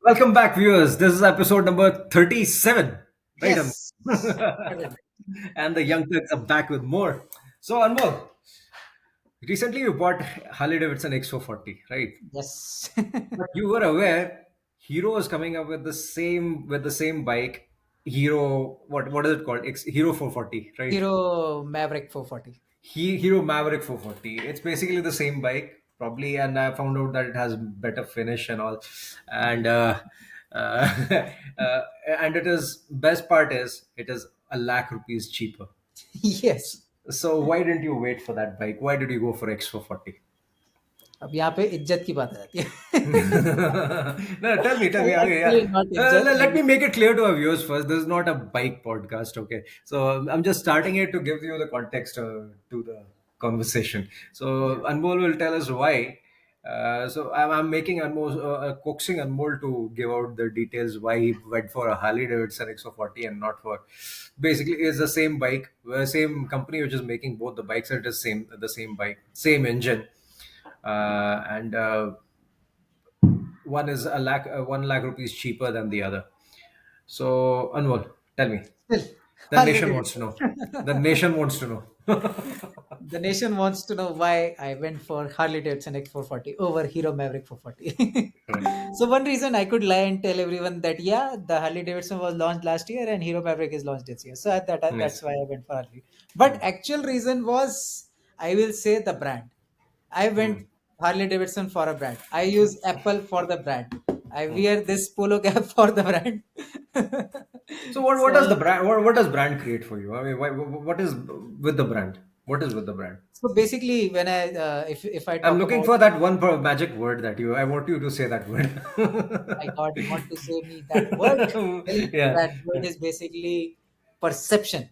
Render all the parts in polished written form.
Welcome back, viewers. This is episode number 37. Right, Anmol? Yes. Correct. And the Young Turks are back with more. So, Anmol, recently you bought Harley Davidson X440, right? Yes. But you were aware Hero is coming up with the same bike, Hero. What is it called? Hero 440, right? Hero Maverick 440. Hero Maverick 440. It's basically the same bike, probably, and I found out that it has better finish and all, and uh, uh, and it is best part is it is a lakh rupees cheaper. Yes. So why didn't you wait for that bike? Why did you go for X440? अब यहाँ पे इज्जत की बात आ जाती है. No, tell me. Okay, yeah. Actually not इज्जत. Let me make it clear to our viewers first. This is not a bike podcast, okay? So I'm just starting it to give you the context to the conversation. So Yeah. Anmol will tell us why. So I'm making Anmol, coaxing Anmol to give out the details why he went for a Harley Davidson X440 and not for. Basically, it's the same bike, same company which is making both the bikes. It is the same bike, same engine, and one is 1 lakh rupees cheaper than the other. So, Anmol, tell me. Still, The Harley nation wants to Davidson. know. The nation wants to know. The nation wants to know why I went for Harley Davidson X440 over Hero Maverick 440. Right. So one reason I could lie and tell everyone that yeah, the Harley Davidson was launched last year and Hero Maverick is launched this year. So that's Yes. why I went for Harley. But actual reason was I will say the brand. I went Hmm. Harley Davidson for a brand. I use Apple for the brand. I wear this polo cap for the brand. So, what does the So brand? What does brand create for you? I mean, what is with the brand? What is with the brand? so basically, when I if I I'm talk looking about for that one magic word that you. I want you to say that word. my God, you want to say me that word? Well, Yeah, that word is basically perception.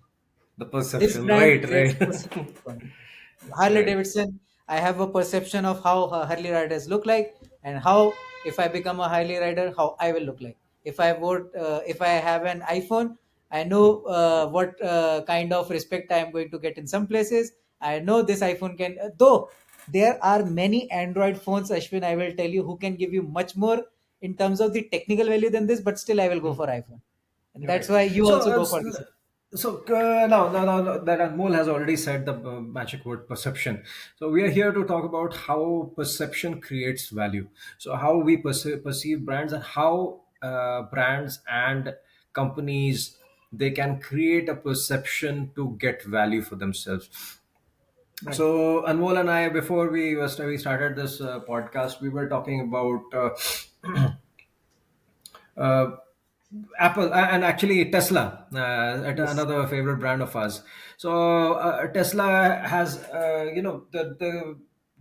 the This perception. brand Right, creates right, perception. Harley right. Davidson, I have a perception of how Harley riders look like, and how if I become a Harley rider, how I will look like. If I have an iPhone, I know what kind of respect I am going to get in some places. I know this iPhone can, though there are many Android phones, Ashwin, I will tell you, who can give you much more in terms of the technical value than this, but still I will go for iPhone. And that's Right. why you So, also go for this. now that Anmol has already said the magic word perception. So we are here to talk about how perception creates value. So how we perceive brands and how brands and companies they can create a perception to get value for themselves. Right. So Anmol and I, before we started this podcast, we were talking about. Uh, Apple and actually Tesla, Yes. another favorite brand of ours. So Tesla has, the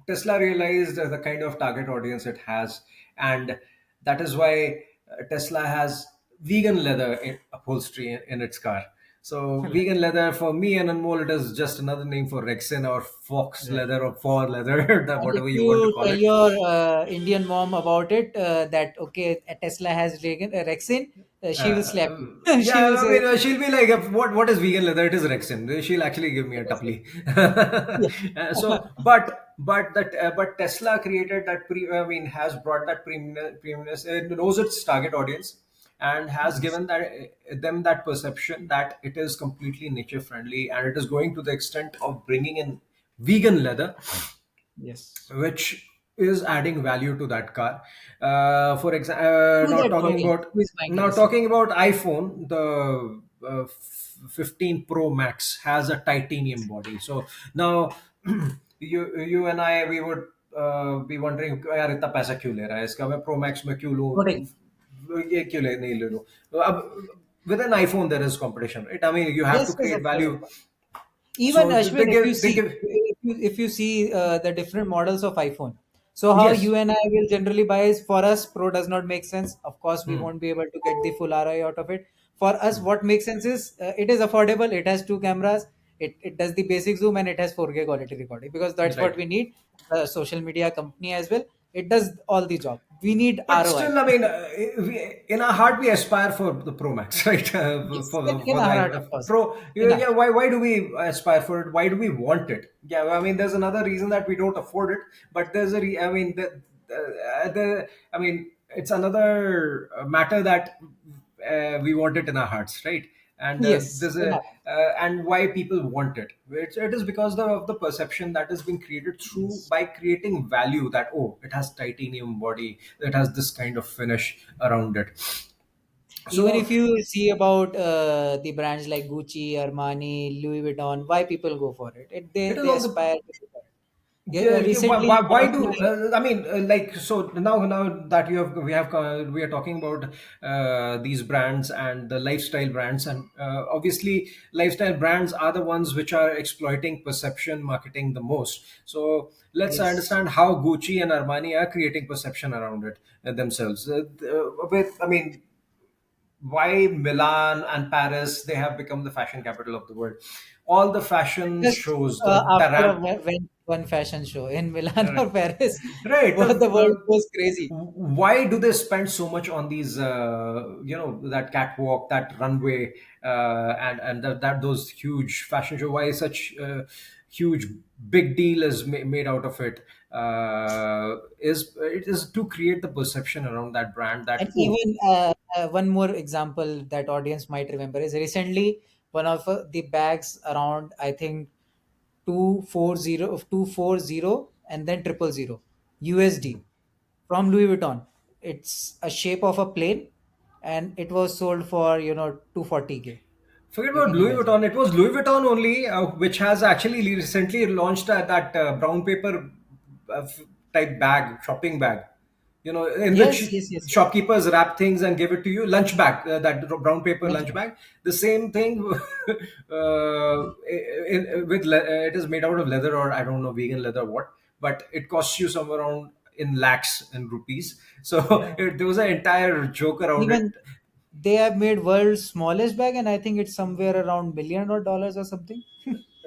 Tesla realized the kind of target audience it has, and that is why Tesla has vegan leather upholstery in its car. So vegan leather for me and Anmol, it is just another name for Rexin or Fox Right. leather or for leather, And if whatever you want to you call tell it. your Indian mom about it, that okay, Tesla has Rexin, she will slap you. She will Yeah, I say, mean, she'll be like, what is vegan leather? It is Rexin. She'll actually give me a tupply. yeah. But Tesla created that I mean, has brought that premiumness. It knows its target audience and has Yes. given them that perception that it is completely nature friendly, and it is going to the extent of bringing in vegan leather, Yes. which is adding value to that car. For example, To that audience who is buying it now as well. talking about iPhone, the 15 Pro Max has a titanium body. So now you and I we would be wondering यार इतना पैसा क्यों ले रहा है इसका मैं Pro Max में क्यों लूँ Totally. ये क्यों ले नहीं ले लूँ अब with an iPhone there is competition, right? I mean, you have to Yes, yes, create of course, of value. course. Even So they Ashwin, if you give they see, give if you see the different models of iPhone, so how yes. you and I will generally buy is for us, Pro does not make sense. Of course, we Hmm. won't be able to get the full ROI out of it. For us, what makes sense is it is affordable. It has two cameras. It does the basic zoom and it has 4K quality recording because that's what Right. we need. The social media company as well. It does all the job. We need But ROI. still, I mean, in our heart, we aspire for the Pro Max, right? Yes, in For the our heart, of course. Pro, In yeah. our Yeah, why do we aspire for it? Why do we want it? Yeah, I mean, there's another reason that we don't afford it, but there's I mean, I mean, it's another matter that we want it in our hearts, right? And Yes, there's a enough. and why people want it. It is because of the perception that has been created through Yes. by creating value, that oh, it has titanium body, it has this kind of finish around it. Even So if you see about the brands like Gucci, Armani, Louis Vuitton, why people go for it? it is They all the aspire to do that. Yeah, why, recently, one why of do my I mean like, so now that you have we have we are talking about these brands and the lifestyle brands, and obviously lifestyle brands are the ones which are exploiting perception marketing the most. So let's yes, understand how Gucci and Armani are creating perception around it themselves. With I mean, why Milan and Paris, they have become the fashion capital of the world. All the fashion just shows, after one fashion show in Milan or Paris, right. both the world goes crazy. Why do they spend so much on these, that catwalk, that runway, and that those huge fashion show? Why such huge big deal is made out of it? Is it is to create the perception around that brand that And oh, even one more example that audience might remember is recently one of the bags around, I think, 240 and then 000 USD from Louis Vuitton. It's a shape of a plane, and it was sold for 240K. forget You about can Louis imagine. Vuitton. It was Louis Vuitton only, which has actually recently launched that brown paper type bag, shopping bag. You know, in which Yes, yes, yes, yes. shopkeepers wrap things and give it to you. Lunch bag, that brown paper Lunch lunch bag. bag. The same thing. It is made out of leather, or I don't know, vegan leather, what. But it costs you somewhere around in lakhs in rupees. So Yeah. there was an entire joke around it. Even they have made world's smallest bag, and I think it's somewhere around million or dollars or something.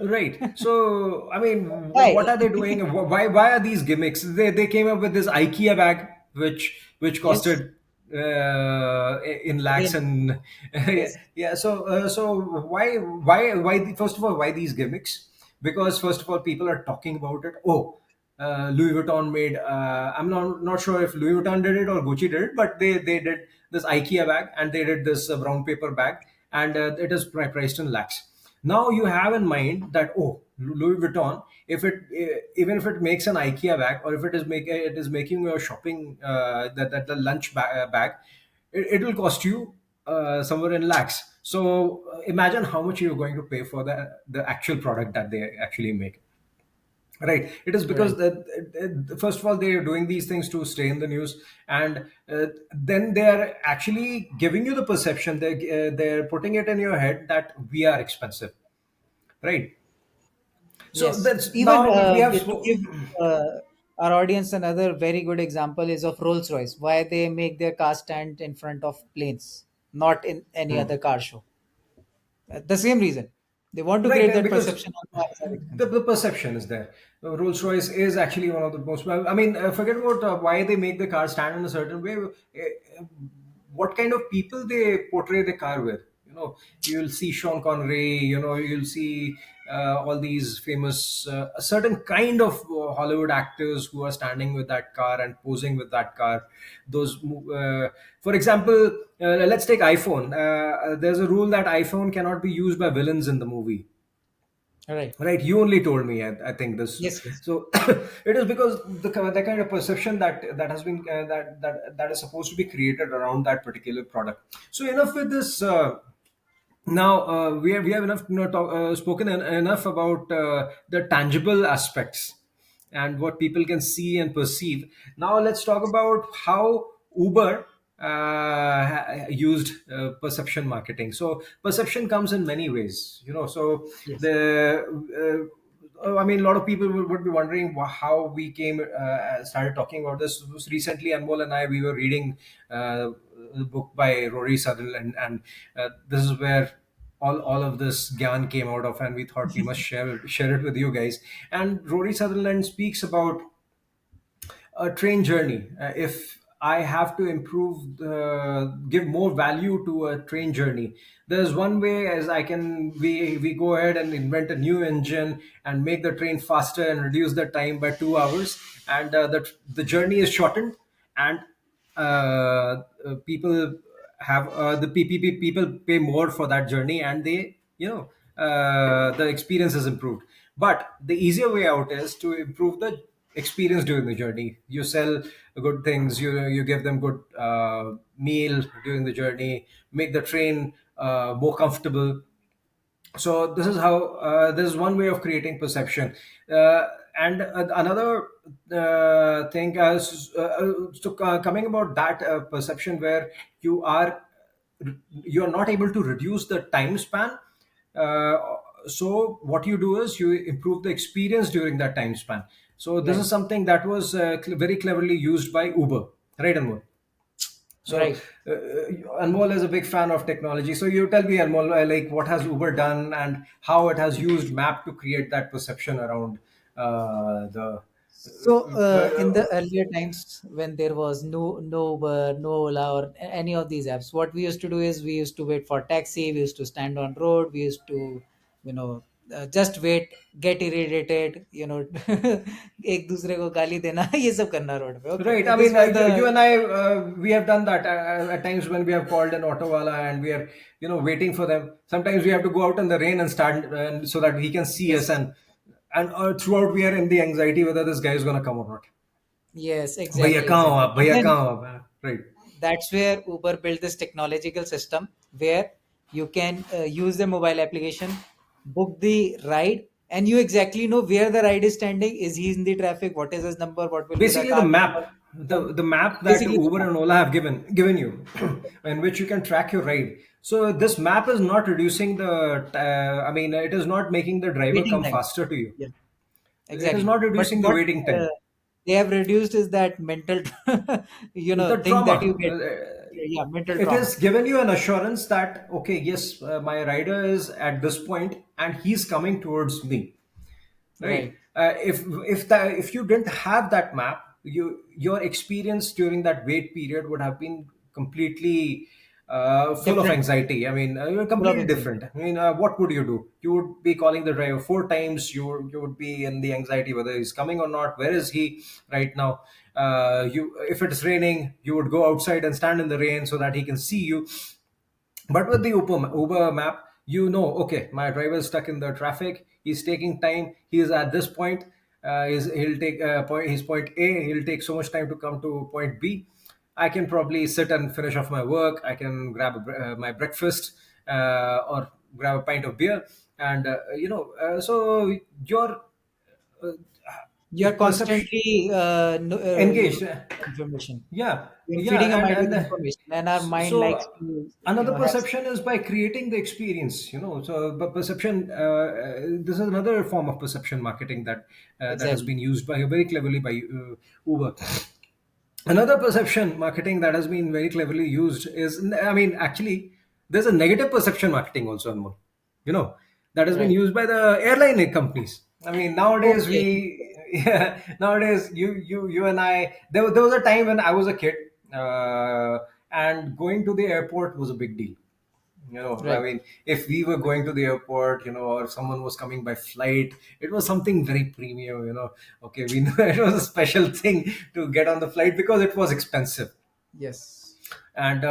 Right. So, I mean, Why? what are they doing? Why are these gimmicks? They came up with this IKEA bag, which Yes. costed in lakhs, Again, and yeah, yes. yeah. So first of all, why these gimmicks? Because first of all, people are talking about it. Oh, Louis Vuitton made. I'm not sure if Louis Vuitton did it or Gucci did it, but they did this IKEA bag, and they did this brown paper bag, and it is priced in lakhs. Now you have in mind that oh, Louis Vuitton, if it even if it makes an IKEA bag, or if it is making your shopping that the lunch bag, it will cost you somewhere in lakhs. So imagine how much you're going to pay for the actual product that they actually make. Right. It is because Right. that first of all they are doing these things to stay in the news, and then they are actually giving you the perception. They're putting it in your head that we are expensive, right? So Yes. that's Even now we have to give uh, our audience another very good example is of Rolls Royce. Why they make their car stand in front of planes, not in any other car show. The same reason. They want to right, create that because perception of cars are expensive. the perception is there. Rolls Royce is actually one of the most well. I mean, forget about why they make the car stand in a certain way. What kind of people they portray the car with? You know, you'll see Sean Connery. You know, you'll see all these famous, a certain kind of Hollywood actors who are standing with that car and posing with that car. For example, let's take iPhone. There's a rule that iPhone cannot be used by villains in the movie. Right. Right, you only told me. I think this. Yes, yes. So it is because the kind of perception that has been that is supposed to be created around that particular product. So enough with this. Now we have enough spoken enough about the tangible aspects and what people can see and perceive. Now let's talk about how Uber used perception marketing. So perception comes in many ways, you know. So Yes. the I mean, a lot of people would be wondering how we came started talking about this. Recently, Anmol and I, we were reading a book by Rory Sutherland, and this is where all of this gyan came out of, and we thought we must share it with you guys. And Rory Sutherland speaks about a train journey. If I have to give more value to a train journey, there's one way as we go ahead and invent a new engine and make the train faster and reduce the time by 2 hours, and the journey is shortened, and people have the PPP people pay more for that journey, and they, the experience is improved. But the easier way out is to improve the experience during the journey. You sell good things, you give them good meal during the journey, make the train more comfortable. So this is one way of creating perception. And another thing as coming about that perception where you are you are not able to reduce the time span. uh, so what you do is you improve the experience during that time span. So this is Right. something that was very cleverly used by Uber, right, Anmol? So, Right. Anmol is a big fan of technology. So, you tell me, Anmol, like what has Uber done and how it has used map to create that perception around the. So, in the earlier times when there was no Uber, no Ola, or any of these apps, what we used to do is we used to wait for taxi. We used to stand on road. We used to, you know, just wait, get irritated. एक दूसरे को गाली देना ये सब करना road पे. Right. Okay, I this mean, was you the and I, we have done that at times when we have called an auto wala and we are, waiting for them. Sometimes we have to go out in the rain and stand and so that he can see us, yes, and throughout we are in the anxiety whether this guy is going to come or not. yes, भैया exactly, कहाँ हो exactly. आप But भैया then कहाँ हो आप Right. that's where Uber built this technological system where you can use the mobile application, book the ride, and you exactly know where the ride is standing. Is he in the traffic? What is his number? What will be the Basically the car map, number? the map that Basically, the Uber map. and Ola have given you, in which you can track your ride. So this map is not reducing the I mean, it is not making the driver Waiting come time. faster to you. Yeah, It is exactly. not But reducing the what waiting uh, time. they have reduced is that mental, The thing that you trauma, get. Yeah, mental it trauma. has given you an assurance that okay, yes, my rider is at this point and he's coming towards me, right? Right. If you didn't have that map, your experience during that wait period would have been completely full of Different. anxiety. I mean, you're Full of completely anxiety. different. I mean, what would you do? You would be calling the driver four times. You would be in the anxiety whether he's coming or not. Where is he right now? You If it's raining, you would go outside and stand in the rain so that he can see you. But with the Uber map, okay, my driver is stuck in the traffic. He's taking time. He is at this point. He'll take his point A. He'll take so much time to come to point B. I can probably sit and finish off my work. I can grab my breakfast or grab a pint of beer, and so your uh, You're perception constantly engaged. information. Yeah, You're yeah, feeding a mind with and information, and our mind so likes to, another have. perception is by creating the experience. So but perception. This is another form of perception marketing that has Exactly. been used by very cleverly by Uber. Another perception marketing that has been very cleverly used is, I mean, actually, there's a negative perception marketing also, Anmol. You know, that has been Right. used by the airline companies. I mean, nowadays Okay. yeah, nowadays you and I, there was a time when I was a kid, and going to the airport was a big deal. I Right. mean, if we were going to the airport, or someone was coming by flight, it was something very premium. Okay, we know it was a special thing to get on the flight because it was expensive. Yes. And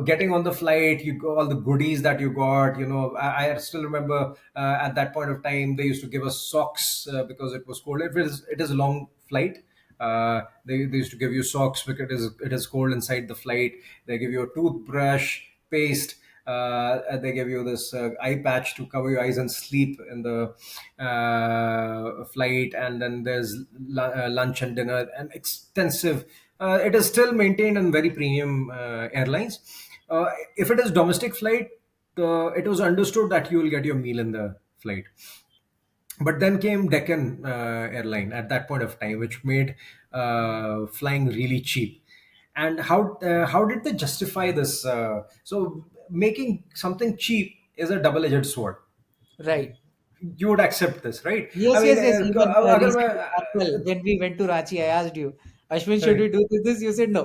getting on the flight, you go all the goodies that you got. I still remember at that point of time they used to give us socks because it was cold. It is a long flight. They used to give you socks because it is cold inside the flight. They give you a toothbrush, paste. They give you this eye patch to cover your eyes and sleep in the flight, and then there's lunch and dinner and extensive. It is still maintained in very premium airlines. If it is domestic flight, it was understood that you will get your meal in the flight. But then came Deccan airline at that point of time, which made flying really cheap. And how did they justify this? So making something cheap is a double-edged sword. Right. You would accept this, right? I Yes, mean, yes, yes. Even अगर मैं recently as well, when we went to Ranchi, I asked you, Ashwin, should we right. do this? You said no.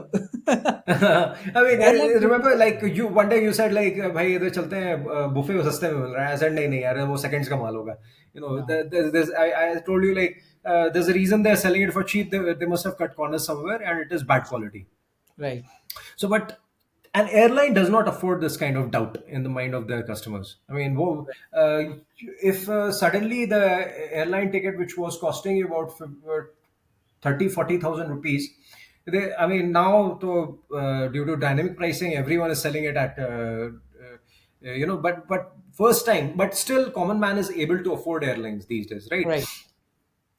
I mean, I'm like, remember, like you one day you said like, भाई इधर चलते हैं buffet सस्ते में मिल रहा है. I said नहीं नहीं यार वो seconds का माल होगा. no. I told you like there's a reason they're selling it for cheap. They must have cut corners somewhere, and it is bad quality. Right. So, but an airline does not afford this kind of doubt in the mind of their customers. I mean, whoa, if suddenly the airline ticket, which was costing you about 30, 40,000 rupees, I mean, now due to dynamic pricing, everyone is selling it at, but first time, but still, common man is able to afford airlines these days, right? Right.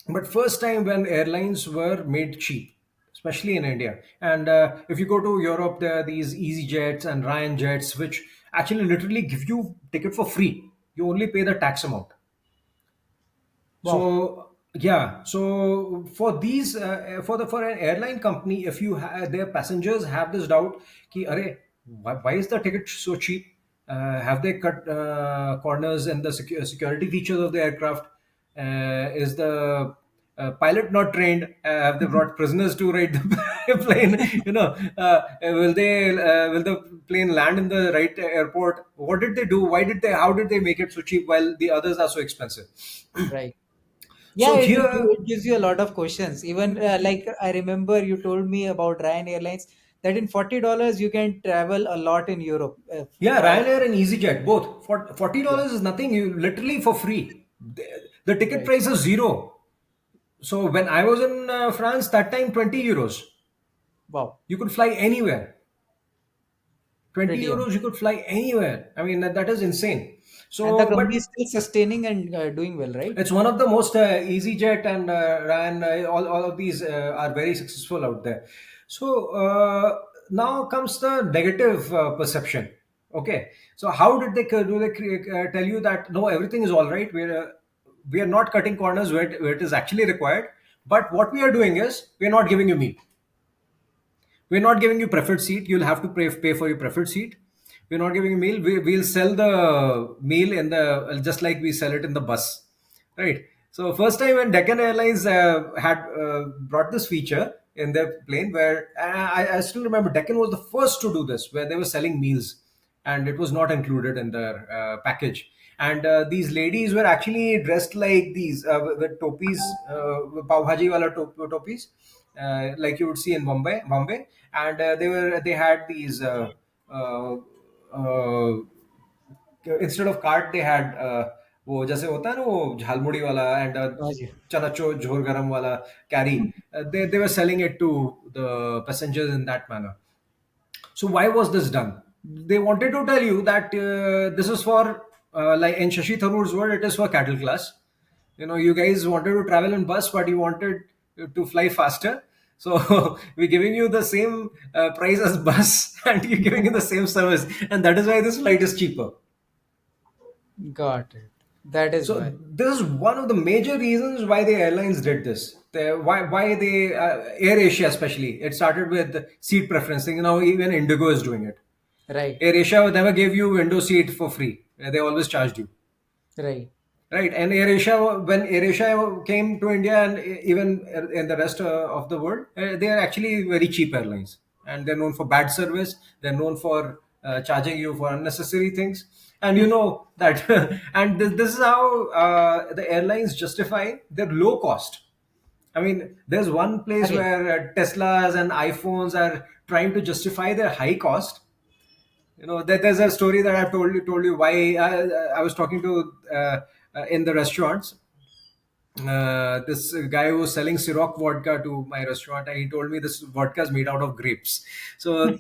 But first time when airlines were made cheap, especially in India. And if you go to Europe, there are these easy jets and Ryan jets which actually literally give you ticket for free. You only pay the tax amount. Wow. So yeah, so for these for an airline company, if their passengers have this doubt, ki, Arey, why is the ticket so cheap? Have they cut corners in the security features of the aircraft? Is the pilot not trained? Have they brought prisoners to ride the plane? Will the plane land in the right airport? What did they do? Why did they? How did they make it so cheap while the others are so expensive? Right. Yeah, So here, it gives you a lot of questions. Even like I remember you told me about Ryan Airlines that in $40 you can travel a lot in Europe. yeah, Uh, Ryanair and EasyJet, both. For yeah. $40 is nothing. You literally for free. The ticket Right. price is zero. So when I was in France, that time 20 euros. Wow. You could fly anywhere. 20 Brilliant. euros, you could fly anywhere. I mean, that is insane. And the So, company but is still sustaining and doing well, right? it's one of the most EasyJet and Ryan. All of these are very successful out there. So now comes the negative perception. Okay, so how did they tell you that no, everything is all right? We are not cutting corners where it is actually required. But what we are doing is we are not giving you meal. We're not giving you preferred seat. You'll have to pay for your preferred seat. We're not giving you meal. We'll sell the meal in the just like we sell it in the bus, right? So first time when Deccan Airlines had brought this feature in their plane, where I still remember Deccan was the first to do this, where they were selling meals, and it was not included in their package. And these ladies were actually dressed like these with topis, pav bhaji wala topis, like you would see in Bombay, and they had these uh, uh, instead of cart they had वो जैसे होता है ना वो झालमुड़ी वाला and समझ गया. चना झोर गरम वाला carry. They were selling it to the passengers in that manner. So why was this done? They wanted to tell you that this is for, like in Shashi Tharoor's word, it is for cattle class. You guys wanted to travel in bus, but you wanted to fly faster. So we're giving you the same price as bus, and you're giving you the same service, and that is why this flight is cheaper. Got it. That is So why. this is one of the major reasons why the airlines did this. Why they Air Asia especially, it started with seat preferencing. Now even Indigo is doing it. Right. AirAsia never gave you window seat for free. They always charged you. Right. Right. And AirAsia, when AirAsia came to India and even in the rest of the world, they are actually very cheap airlines. And they're known for bad service. They're known for charging you for unnecessary things. And you know that, and this is how the airlines justify their low cost. I mean, there's one place Again. where Teslas and iPhones are trying to justify their high cost. There's a story that I've told you why I was talking to in the restaurants. This guy who was selling Ciroc vodka to my restaurant, and he told me this vodka is made out of grapes. So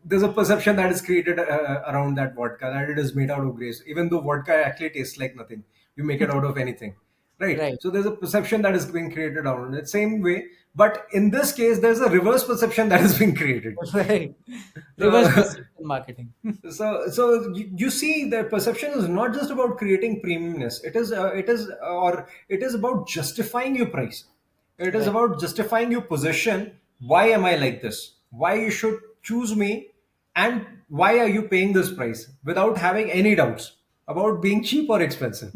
there's a perception that is created around that vodka, that it is made out of grapes, even though vodka actually tastes like nothing. You make it out of anything, right? Right. So there's a perception that is being created around it. Same way, but in this case, there's a reverse perception that is being created. Right. Reverse So perception marketing. so you see the perception is not just about creating premiumness. It is about justifying your price. It is Right. about justifying your position. Why am I like this? Why you should choose me? And why are you paying this price without having any doubts about being cheap or expensive?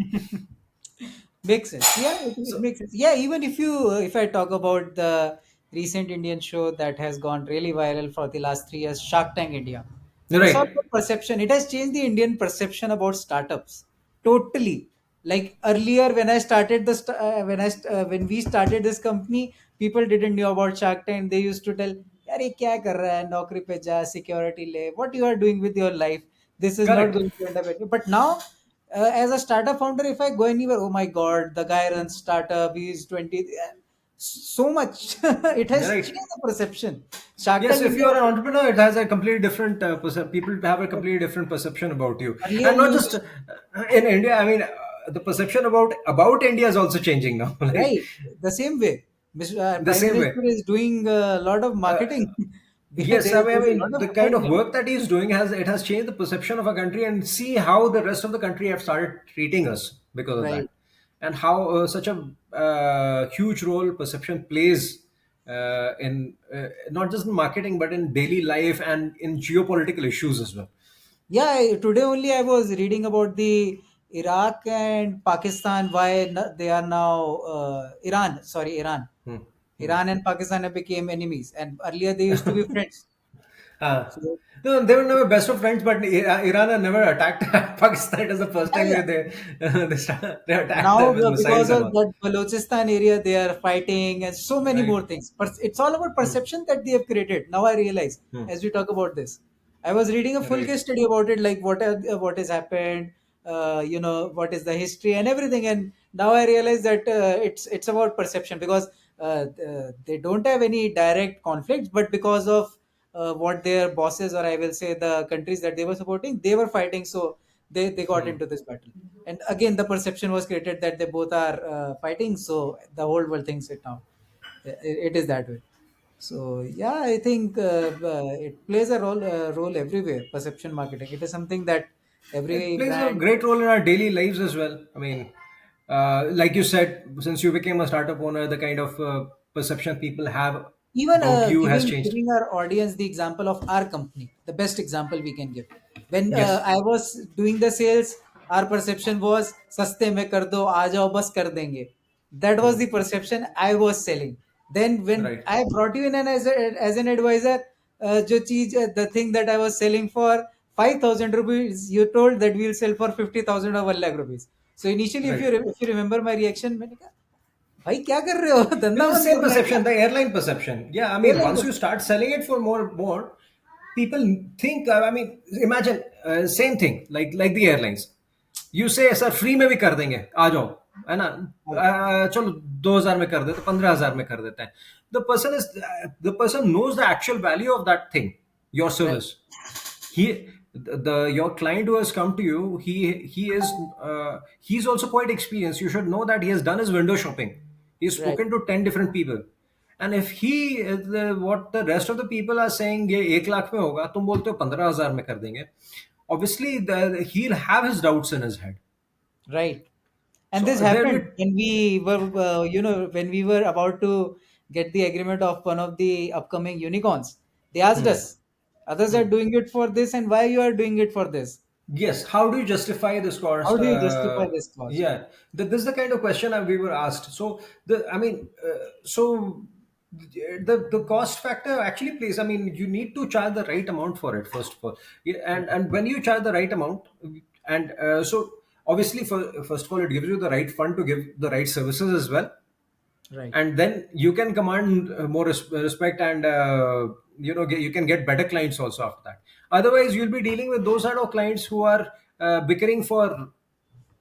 Makes sense. Yeah, it So makes sense. Yeah, even if I talk about the recent Indian show that has gone really viral for the last 3 years, Shark Tank India. It's all right. about perception. It has changed the Indian perception about startups totally. Like earlier, when I started when we started this company, people didn't know about Shark Tank. They used to tell, यार ये क्या कर रहा है, नौकरी पे जा, security ले, what you are doing with your life, this is not Correct. Going to end up at, but now as a startup founder, if I go anywhere, oh my god, the guy runs startup, he's 20, so much. It has Right. changed the perception. Shark Yes, Tank if you India, are an entrepreneur, it has a completely different people have a completely different perception about you, earlier and not you just used, in India. I mean, the perception about India is also changing now. Like right, the same way. Mr. the Prime same way. Minister is doing a lot of Uh, marketing. yes, I There's a mean lot of the kind effort of being work that he is doing has changed the perception of a country, and see how the rest of the country have started treating us because of right. that, and how such a huge role perception plays in not just in marketing but in daily life and in geopolitical issues as well. Yeah, today only I was reading about the Iraq and Pakistan, why they are now Iran. Sorry, Iran. Hmm. Hmm. Iran and Pakistan have became enemies, and earlier they used to be friends. Uh, So no, they were never best of friends, but Iran had never attacked Pakistan. It was the first yeah, time yeah. they attacked Now them with missiles because and of all. that Balochistan area, they are fighting and so many more Right. things. But it's all about Hmm. perception that they have created. Now I realize Hmm. as we talk about this, I was reading a full Right. case study about it, like what has happened, what is the history and everything. And now I realize that it's about perception, because they don't have any direct conflicts, but because of what their bosses, or I will say the countries that they were supporting, they were fighting. So they got Hmm. into this battle, and again the perception was created that they both are fighting, so the whole world thinks it now. It is that way. So yeah, I think it plays a role everywhere. Perception marketing, it is something that It every plays a brand, great role in our daily lives as well. I mean, like you said, since you became a startup owner, the kind of perception people have even about you has changed. giving our audience the example of our company, the best example we can give. When Yes. I was doing the sales, our perception was सस्ते में कर दो, आ जाओ बस कर देंगे. That was Hmm. the perception I was selling. Then when Right. I brought you in as an advisor, जो चीज the thing that I was selling for 5,000 rupees, you told that we'll sell for 50,000 or 1 lakh rupees. So initially, Right. if you remember my reaction, मैंने कहा भाई क्या कर रहे हो, It धंधा was the बंद same करना है क्या? perception, the airline perception. Yeah, I mean, Airline once you start selling it for more, people think. I mean, imagine same thing like the airlines. You say, sir, free में भी कर देंगे, आ जाओ, है ना? चलो 2,000 में कर देते, 15,000 में कर देते हैं. The person knows the actual value of that thing, your right, service. The your client who has come to you, he's also quite experienced. You should know that he has done his window shopping. He's right, spoken to 10 different people, and if what the rest of the people are saying, ये 1 लाख में होगा, तुम बोलते हो 15,000 में कर देंगे. Obviously he'll have his doubts in his head. right. And So this there will happened when we were, when we were about to get the agreement of one of the upcoming unicorns. They asked be. us, others are doing it for this, and why you are doing it for this? Yes, how do you justify this How cost? do you justify this cost? Yeah, this is the kind of question we were asked. So I mean, so the cost factor actually plays. I mean, you need to charge the right amount for it first of all. Yeah, and when you charge the right amount, and so obviously, first of all, it gives you the right fund to give the right services as well, Right, and then you can command more respect, and you can get better clients also after that. Otherwise you'll be dealing with those sort of clients who are bickering for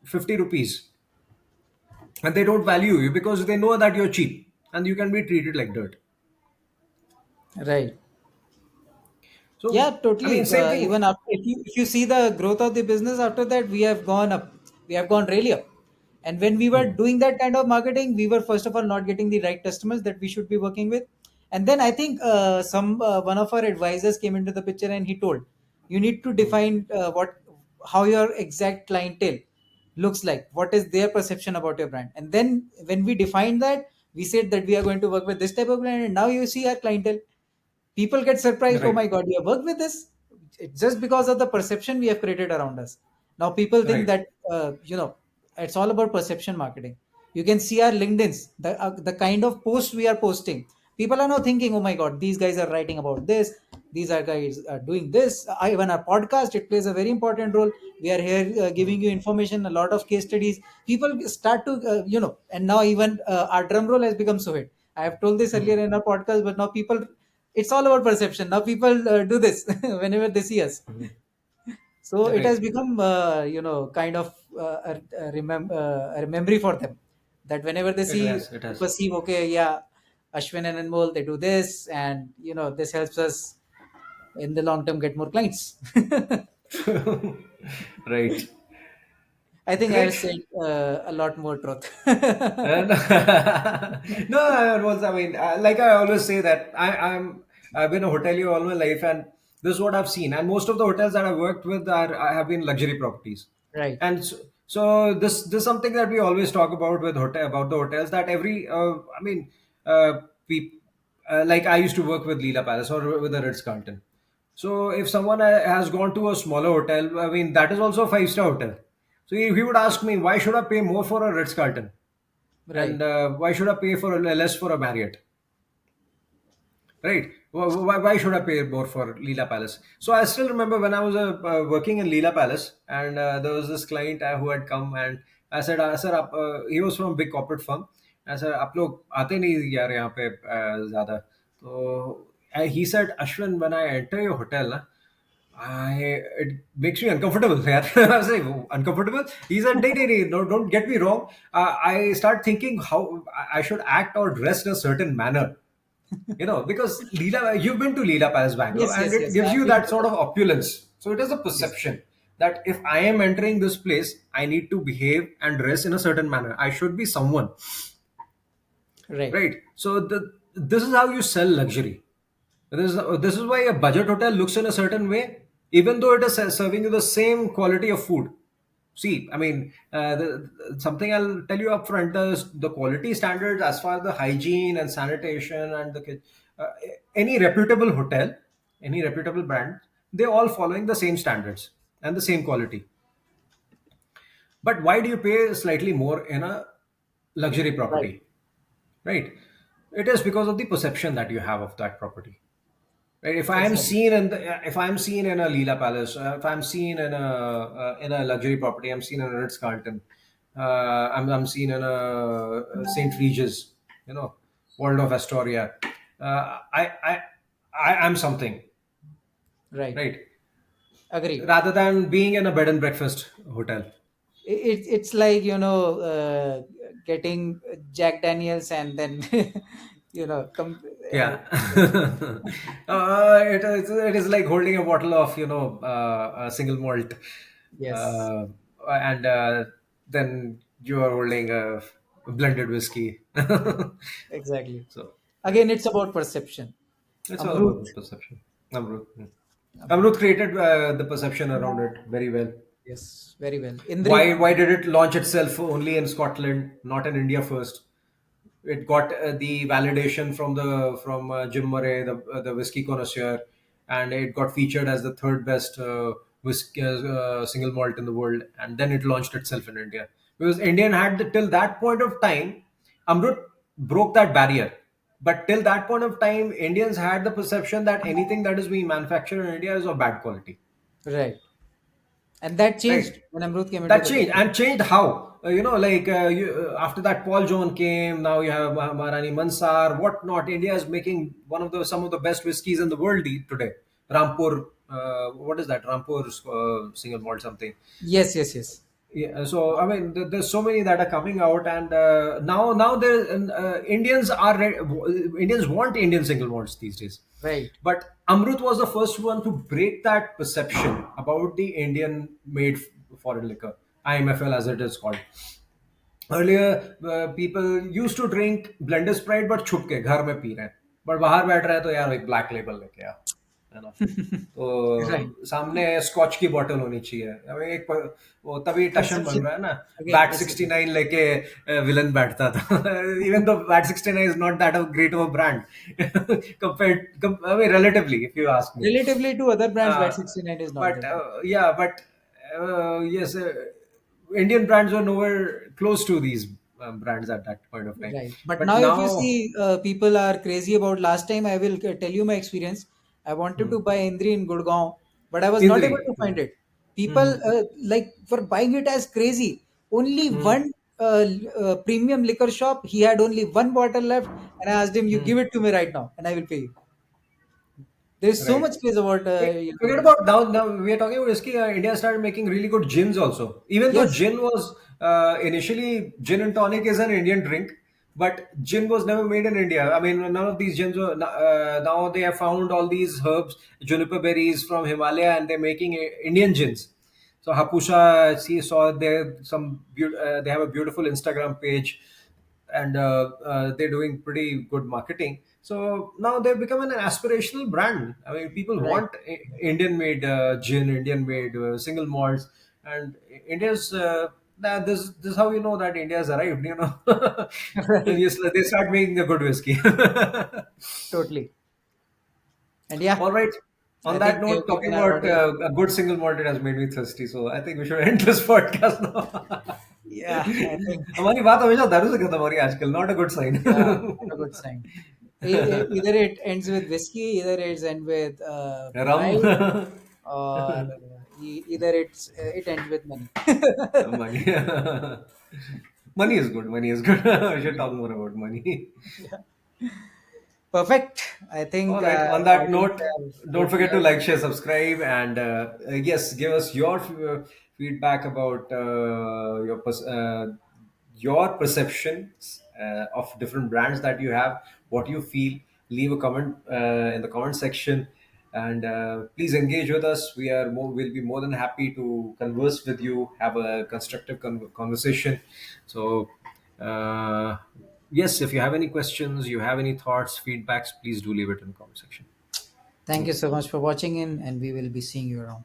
50 rupees, and they don't value you because they know that you're cheap and you can be treated like dirt. right. Yeah, So I mean, totally. same thing. Even after, if you see the growth of the business after that, we have gone up. We have gone really up. And when we were Hmm. doing that kind of marketing, we were first of all not getting the right customers that we should be working with. And then I think some one of our advisors came into the picture, and he told, you need to Hmm. define how your exact clientele looks like. What is their perception about your brand? And then when we defined that, we said that we are going to work with this type of brand. And now you see our clientele, people get surprised, oh Right. my god, you have worked with this. It's just because of the perception we have created around us. Now people think Right. that it's all about perception marketing. You can see our LinkedIn's, the kind of posts we are posting. People are now thinking, oh my god, these guys are writing about this, these are guys are doing this. Even our podcast, it plays a very important role. We are here Hmm. giving you information, a lot of case studies. People start to and now even our drum roll has become so hit. I have told this Hmm. earlier in our podcast, but now people It's all about perception. Now people do this whenever they see us. Mhm. So it has Right. become, kind of a memory for them, that whenever they It see, has. It they has. perceive, okay, yeah, Ashwin and Anmol, they do this, and this helps us in the long term get more clients. Right. I think I've Great. said a lot more truth. And no, I mean, like I always say that I've been a hotelier all my life, and this is what I've seen. And most of the hotels that I've worked with are I have been luxury properties, Right, and so this is something that we always talk about with hotel about the hotels, that every I mean, peop, like I used to work with Leela Palace or with the Ritz Carlton. So if someone has gone to a smaller hotel, I mean that is also a five-star hotel. So if he would ask me, why should I pay more for a Ritz Carlton? right, And why should I pay for less for a Marriott? Right? Why should I pay more for Leela Palace? So I still remember when I was working in Leela Palace, and there was this client who had come, and I said, "Sir, he was from a big corporate firm." I said, "आप लोग आते नहीं यार यहाँ पे ज़्यादा." So he said, "Ashwin, when I enter your hotel, na, it makes me uncomfortable." यार. I was like, uncomfortable? He said, "नहीं नहीं नहीं, no, don't get me wrong. I start thinking how I should act or dress in a certain manner." Because Leela, you've been to Leela Palace, Bangalore, yes, and yes, it yes, gives I've you been that to sort that. of opulence. So it is a Yes, perception that if I am entering this place, I need to behave and dress in a certain manner. I should be someone, right, right? So this is how you sell luxury. This is why a budget hotel looks in a certain way, even though it is serving you the same quality of food. See, I mean, something I'll tell you up front is the quality standards as far as the hygiene and sanitation and uh, any reputable hotel, any reputable brand, they're all following the same standards and the same quality. But why do you pay slightly more in a luxury right, property, right? It is because of the perception that you have of that property. Right? exactly, If I'm seen in a Leela Palace, if I'm seen in a luxury property, I'm seen in a Ritz Carlton, I'm seen in a Saint Regis, you know, World of Astoria. I'm something, right. right? Agreed. Rather than being in a bed and breakfast hotel. It's like, getting Jack Daniels, and then Yeah. It is like holding a bottle of, a single malt. yes, Uh, and then you are holding a blended whiskey. exactly. So, right. Again, it's about perception. It's all Amrut, about the perception. Amrut. Amrut. Amrut created the perception around it very well. Yes, very well. Why, Indri, why did it launch itself only in Scotland, not in India first? It got the validation from Jim Murray, the whiskey connoisseur, and it got featured as the third best whiskey single malt in the world. And then it launched itself in India because Indian had till that point of time, Amrut broke that barrier. But till that point of time, Indians had the perception that anything that is being manufactured in India is of bad quality. right. And that Right. changed when Amrut came into That the changed picture. and changed how after that Paul John came. Now you have Maharani Mansar, whatnot. India is making some of the best whiskies in the world today. Rampur, what is that? Rampur single malt something. Yes, yes, yes. Yeah, so I mean, there's so many that are coming out, and now Indians want Indian single malts these days. Right, But Amrut was the first one to break that perception about the Indian-made foreign liquor, IMFL as it is called. Earlier, people used to drink blended sprite, but छुप के घर में P रहे हैं. But बाहर बैठ रहे हैं तो यार एक ब्लैक लेबल लेके आ, है ना. right. तो सामने स्कॉच की बोतल होनी चाहिए. अब वो तभी टशन बन Perception. रहा है ना. Again, bat perception. 69 लेके विलन बैठता था. Even though bat 69 is not that of great of a brand I mean relatively, if you ask me. Relatively to other brands, Uh, VAT 69 is not but that good. yeah, but yes, Indian brands were nowhere close to these brands at that point of time. Right. But But now, if you now, see, people are crazy about. Last time, I will tell you my experience. I wanted hmm, to buy Indri in Gurgaon, but I was not able Indri. to find it. Hmm, People like were buying it as crazy. Only hmm, one premium liquor shop. He had only one bottle left, and I asked him, "You hmm. give it to me right now, and I will pay you." There's so Right. much craze about Forget about now. Now we are talking about whiskey. India started making really good gins also. Even though yes, gin was initially gin and tonic is an Indian drink, but gin was never made in India. I mean, none of these gins were. Now they have found all these herbs, juniper berries from Himalaya, and they're making Indian gins. So Hapusha, see, saw there some. They have a beautiful Instagram page, and they're doing pretty good marketing. So now they've become an aspirational brand. I mean, people right, want Indian-made gin, Indian-made single malts, and India's. This is how you know that India has arrived. You know, when right, they start making a good whiskey. totally. And yeah, All right. On I that think we have note, talking given our about audience. a good single malt, it has made me thirsty. So I think we should end this podcast now. Yeah, I think हमारी बात हमेशा दारू से खत्म हो रही है आजकल. Not a good sign. yeah, not a good sign. Either it ends with whiskey, either it ends with Rum. pride, or either it ends with money. Money. Money is good. Money is good. We should talk more about money. Perfect. I All think right. On our that audience note, have don't totally forget to heard. like, share, subscribe, and yes, give us your feedback about your perceptions of different brands that you have. What you feel. Leave a comment in the comment section, and please engage with us. We'll be more than happy to converse with you, have a constructive conversation. So. Uh, Yes, if you have any questions, you have any thoughts, feedbacks, please do leave it in the comment section. Thank you Thank you. so much for watching in, and we will be seeing you around.